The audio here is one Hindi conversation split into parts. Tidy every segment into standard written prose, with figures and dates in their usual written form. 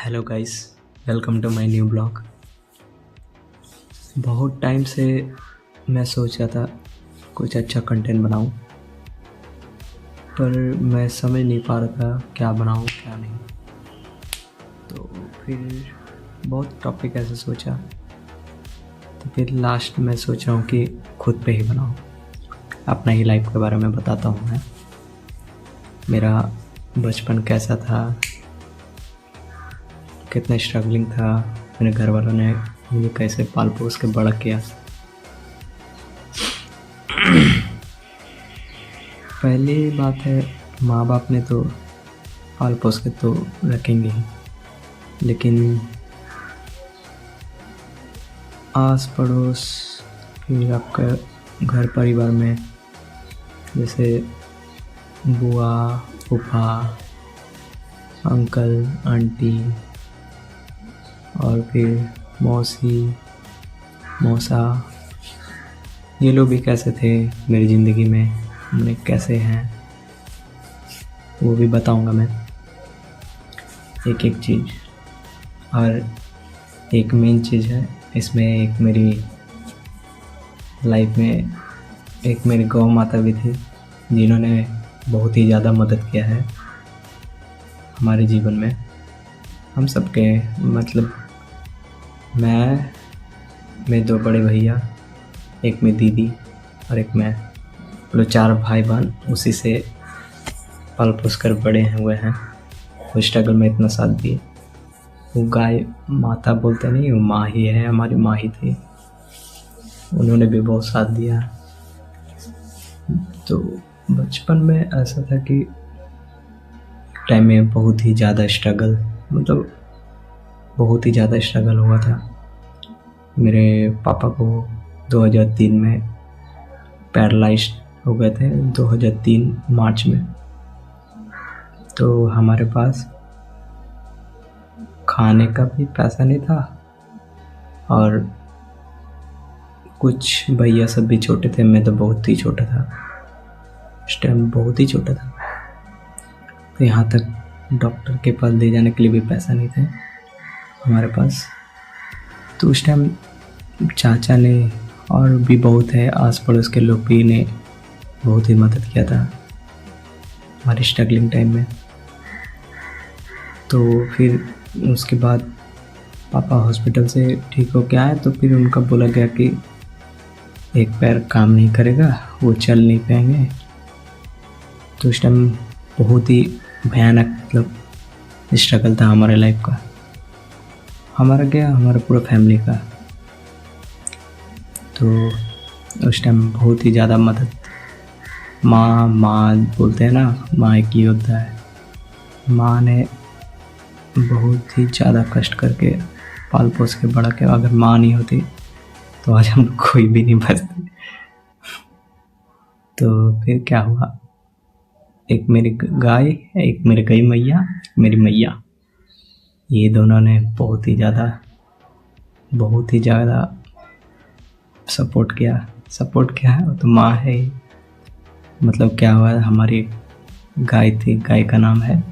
Hello guys, welcome to my new blog. बहुत टाइम से मैं सोच रहा था कुछ अच्छा कंटेंट बनाऊं, पर मैं समझ नहीं पा रहा था क्या बनाऊं क्या नहीं। तो फिर बहुत टॉपिक ऐसे सोचा, तो फिर लास्ट में सोच रहा हूँ कि खुद पे ही बनाऊं। अपना ही लाइफ के बारे में बताता हूँ मैं। मेरा बचपन कैसा था, कितना स्ट्रगलिंग था, मेरे घर वालों ने मुझे कैसे पाल पोस के बड़ा किया। पहली बात है, माँ बाप ने तो पाल पोस के तो रखेंगे ही, लेकिन आस पड़ोस, फिर आपका घर परिवार में जैसे बुआ, फूफा, अंकल, आंटी और फिर मौसी, मौसा, ये लोग भी कैसे थे मेरी ज़िंदगी में, उन्हें कैसे हैं वो भी बताऊंगा मैं, एक एक चीज़। और एक मेन चीज़ है इसमें, एक मेरी लाइफ में एक मेरी गौ माता भी थी, जिन्होंने बहुत ही ज़्यादा मदद किया है हमारे जीवन में, हम सबके। मतलब मैं, मेरे दो बड़े भैया, एक मेरी दीदी और एक मैं, लोग चार भाई बहन उसी से पल पोस कर बड़े हुए हैं। वो स्ट्रगल में इतना साथ दिए। वो गाय माता बोलते नहीं, वो माँ ही है, हमारी माँ ही थी, उन्होंने भी बहुत साथ दिया। तो बचपन में ऐसा था कि टाइम में बहुत ही ज़्यादा स्ट्रगल, मतलब बहुत ही ज़्यादा स्ट्रगल हुआ था। मेरे पापा को 2003 में पैरालाइज हो गए थे, 2003 मार्च में। तो हमारे पास खाने का भी पैसा नहीं था, और कुछ भैया सब भी छोटे थे, मैं तो बहुत ही छोटा था उस टाइम, बहुत ही छोटा था। तो यहाँ तक डॉक्टर के पास ले जाने के लिए भी पैसा नहीं थे हमारे पास। तो उस टाइम चाचा ने, और भी बहुत है आस पड़ोस के लोग भी ने बहुत ही मदद किया था हमारी स्ट्रगलिंग टाइम में। तो फिर उसके बाद पापा हॉस्पिटल से ठीक हो के आए, तो फिर उनका बोला गया कि एक पैर काम नहीं करेगा, वो चल नहीं पाएंगे। तो उस टाइम बहुत ही भयानक मतलब स्ट्रगल था हमारे लाइफ का, हमारा क्या, हमारा पूरा फैमिली का। तो उस टाइम बहुत ही ज़्यादा मदद, माँ माँ बोलते हैं ना, माँ एक योद्धा है। माँ ने बहुत ही ज़्यादा कष्ट करके पाल पोस के बड़ा किया। अगर माँ नहीं होती तो आज हम लोग कोई भी नहीं बचते। तो फिर क्या हुआ, एक मेरी गाय, एक मेरी गई मैया, मेरी मैया, ये दोनों ने बहुत ही ज़्यादा सपोर्ट किया। सपोर्ट क्या है, वो तो माँ है ही। मतलब क्या हुआ, हमारी गाय थी, गाय का नाम है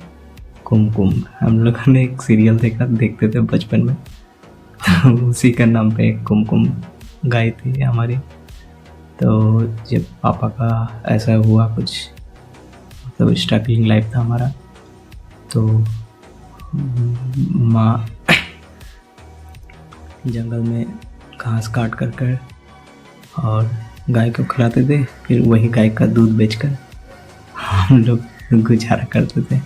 कुमकुम। हम लोगों ने एक सीरियल देखते थे बचपन में, तो उसी का नाम पे एक कुमकुम गाय थी हमारी। तो जब पापा का ऐसा हुआ कुछ, मतलब स्ट्रगलिंग लाइफ था हमारा, तो माँ जंगल में घास काट कर और गाय को खिलाते थे, फिर वही गाय का दूध बेचकर हम लोग गुजारा करते थे।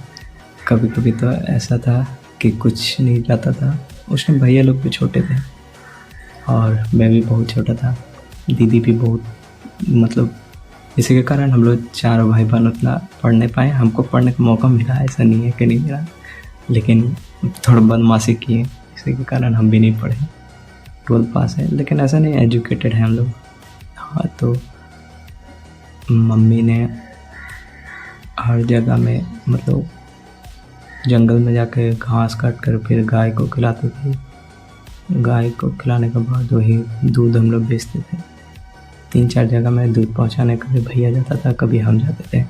कभी कभी तो ऐसा था कि कुछ नहीं जाता था। उस टाइम भैया लोग भी छोटे थे और मैं भी बहुत छोटा था, दीदी भी बहुत, मतलब इसी के कारण हम लोग चारों भाई बहन उतना पढ़ नहीं पाए। हमको पढ़ने का मौका मिला, ऐसा नहीं है कि नहीं मिला, लेकिन थोड़ा बदमाशी किए, इसी के कारण हम भी नहीं पढ़े। 12 पास है, लेकिन ऐसा नहीं, एजुकेटेड हैं हम लोग। हाँ, तो मम्मी ने हर जगह में, मतलब जंगल में जाके घास काट कर फिर गाय को खिलाते थे। गाय को खिलाने के बाद वही दूध हम लोग बेचते थे। 3-4 जगह में दूध पहुंचाने, कभी भैया जाता था, कभी हम जाते थे।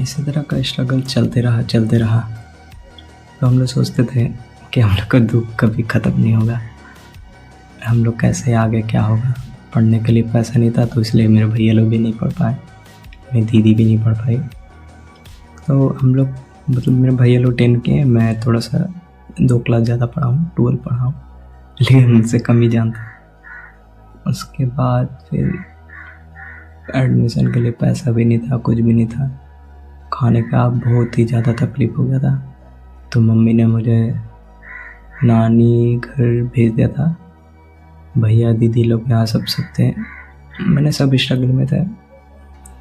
इसी तरह का स्ट्रगल चलते रहा। तो हम लोग सोचते थे कि हम लोग का दुख कभी ख़त्म नहीं होगा, हम लोग कैसे आगे क्या होगा। पढ़ने के लिए पैसा नहीं था, तो इसलिए मेरे भैया लोग भी नहीं पढ़ पाए, मेरी दीदी भी नहीं पढ़ पाई। तो हम लोग मतलब मेरे भैया लोग 10 के हैं, मैं थोड़ा सा 2 क्लास ज़्यादा पढ़ा हूँ, 12 पढ़ा हूँ, लेकिन उनसे कम ही जानता। उसके बाद फिर एडमिशन के लिए पैसा भी नहीं था, कुछ भी नहीं था, खाने का बहुत ही ज़्यादा तकलीफ़ हो गया था। तो मम्मी ने मुझे नानी घर भेज दिया था। भैया दीदी लोग यहाँ सब थे, मैंने सब स्ट्रगल में थे।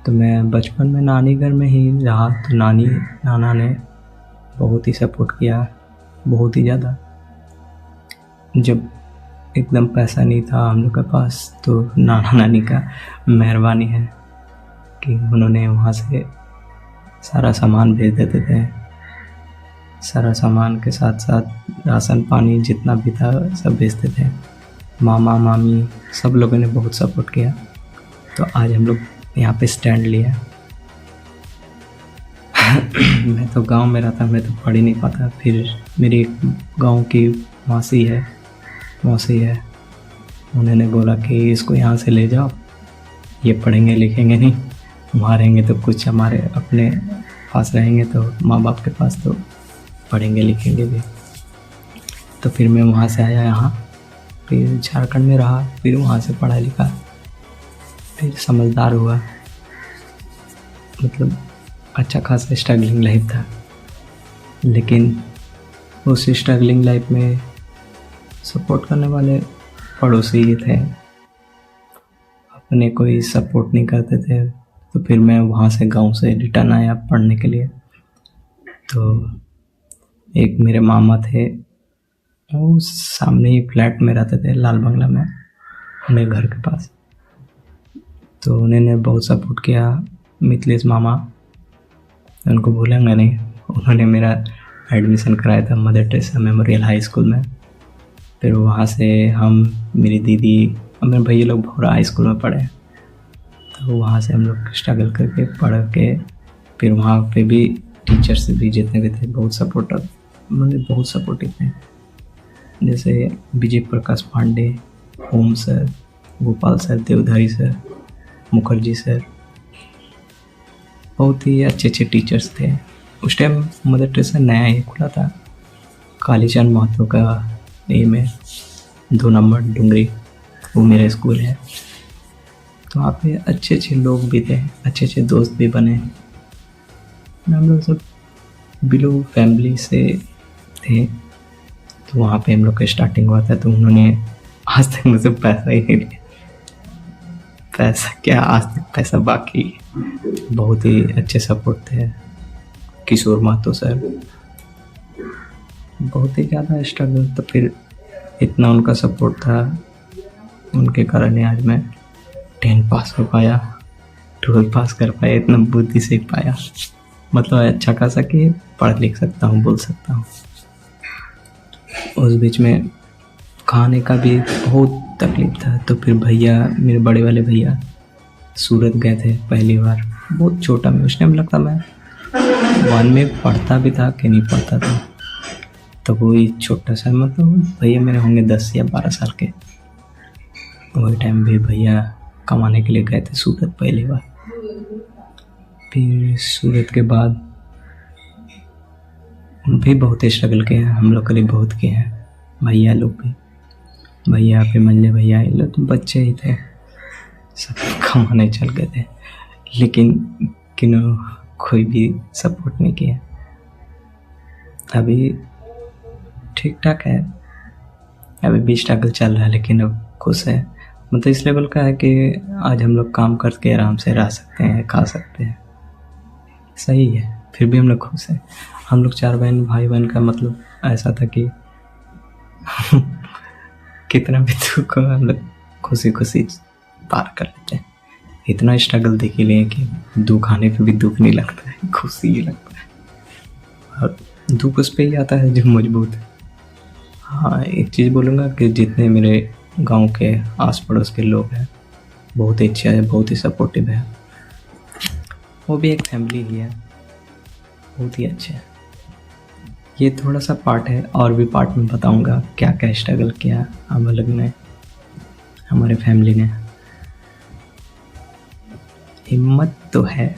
तो मैं बचपन में नानी घर में ही रहा, तो नाना ने बहुत ही सपोर्ट किया, बहुत ही ज़्यादा। जब एकदम पैसा नहीं था हम लोग के पास, तो नाना नानी का मेहरबानी है कि उन्होंने वहाँ से सारा सामान भेज देते थे। सारा सामान के साथ साथ राशन पानी जितना भी था सब भेजते थे। मामा मामी सब लोगों ने बहुत सपोर्ट किया, तो आज हम लोग यहाँ पे स्टैंड लिया। मैं तो गांव में रहता, मैं तो पढ़ ही नहीं पाता। फिर मेरी गांव की मौसी है, उन्होंने बोला कि इसको यहाँ से ले जाओ, ये पढ़ेंगे लिखेंगे नहीं, वहाँ रहेंगे तो कुछ हमारे अपने पास रहेंगे, तो माँ बाप के पास, तो पढ़ेंगे लिखेंगे भी। तो फिर मैं वहाँ से आया यहाँ, फिर झारखंड में रहा, फिर वहाँ से पढ़ा लिखा, फिर समझदार हुआ। मतलब अच्छा खासा स्ट्रगलिंग लाइफ था, लेकिन उस स्ट्रगलिंग लाइफ में सपोर्ट करने वाले पड़ोसी ही थे, अपने कोई सपोर्ट नहीं करते थे। तो फिर मैं वहाँ से गांव से रिटर्न आया पढ़ने के लिए। तो एक मेरे मामा थे, वो सामने ही फ्लैट में रहते थे, लाल बंगला में, मेरे घर के पास। तो उन्होंने बहुत सपोर्ट किया, मिथिलेश मामा, उनको भूलेंगे नहीं। उन्होंने मेरा एडमिशन कराया था mother Teresa memorial high school में। फिर वहाँ से हम, मेरी दीदी और मेरे भैया लोग भौरा हाई स्कूल में पढ़े। तो वहाँ से हम लोग स्ट्रगल करके पढ़ के, फिर वहाँ पे भी टीचर्स भी जितने भी थे बहुत सपोर्टिव, मतलब बहुत सपोर्टिव थे। जैसे Vijay Prakash Pandey, Om sir, Gopal sir, Devdhari sir, Mukherjee sir, बहुत ही अच्छे टीचर्स थे। उस टाइम मदर टेरेसा नया ही खुला था, कालीचंद महतो का ये में 2 नंबर डूंगरी, वो मेरा स्कूल है। तो वहाँ पे अच्छे लोग भी थे, अच्छे दोस्त भी बने। हम लोग सब बिलो फैमिली से थे। तो वहाँ पे हम लोग का स्टार्टिंग हुआ था। तो उन्होंने आज तक मुझसे पैसा ही नहीं लिया, पैसा क्या, आज तक पैसा बाकी। बहुत ही अच्छे सपोर्ट थे। किशोर महतो सर, बहुत ही ज़्यादा स्ट्रगल। तो फिर इतना उनका सपोर्ट था, उनके कारण ही आज मैं 10 पास हो पाया, 12 पास कर पाया, इतना बुद्धि से पाया। मतलब अच्छा खासा कि पढ़ लिख सकता हूँ, बोल सकता हूँ। उस बीच में खाने का भी बहुत तकलीफ था। तो फिर भैया, मेरे बड़े वाले भैया सूरत गए थे पहली बार, बहुत छोटा में। उस टाइम लगता मैं 1 में पढ़ता भी था कि नहीं पढ़ता था। तो वही छोटा सा, मतलब भैया मेरे होंगे 10 या 12 साल के। वही टाइम भी भैया कमाने के लिए गए थे सूरत पहली बार। फिर सूरत के बाद भी बहुत स्ट्रगल किए हैं हम लोग, करीब बहुत किए हैं। भैया लोग भी, भैया पे मंजले भैया, ये लोग तो बच्चे ही थे, सब कमाने चल गए थे, लेकिन कोई भी सपोर्ट नहीं किया। अभी ठीक ठाक है, अभी भी स्ट्रगल चल रहा है, लेकिन अब खुश है। मतलब इस लेवल का है कि आज हम लोग काम करके आराम से रह सकते हैं, खा सकते हैं, सही है। फिर भी हम लोग खुश हैं। हम लोग 4 भाई बहन का मतलब ऐसा था कि कितना भी दुख हो हम लोग खुशी पार कर लेते हैं। इतना स्ट्रगल देख ही लिए कि दुख आने पे भी दुख नहीं लगता है, खुशी ही लगता है। और दुख उस पर ही आता है जो मजबूत है। हाँ, एक चीज़ बोलूँगा कि जितने मेरे गांव के आस पड़ोस के लोग हैं बहुत ही अच्छे हैं, बहुत ही सपोर्टिव है। वो भी एक फैमिली ही है। बहुत ही अच्छे हैं। ये थोड़ा सा पार्ट है, और भी पार्ट में बताऊंगा क्या क्या स्ट्रगल किया हम लोग ने, हमारे फैमिली ने। हिम्मत तो है,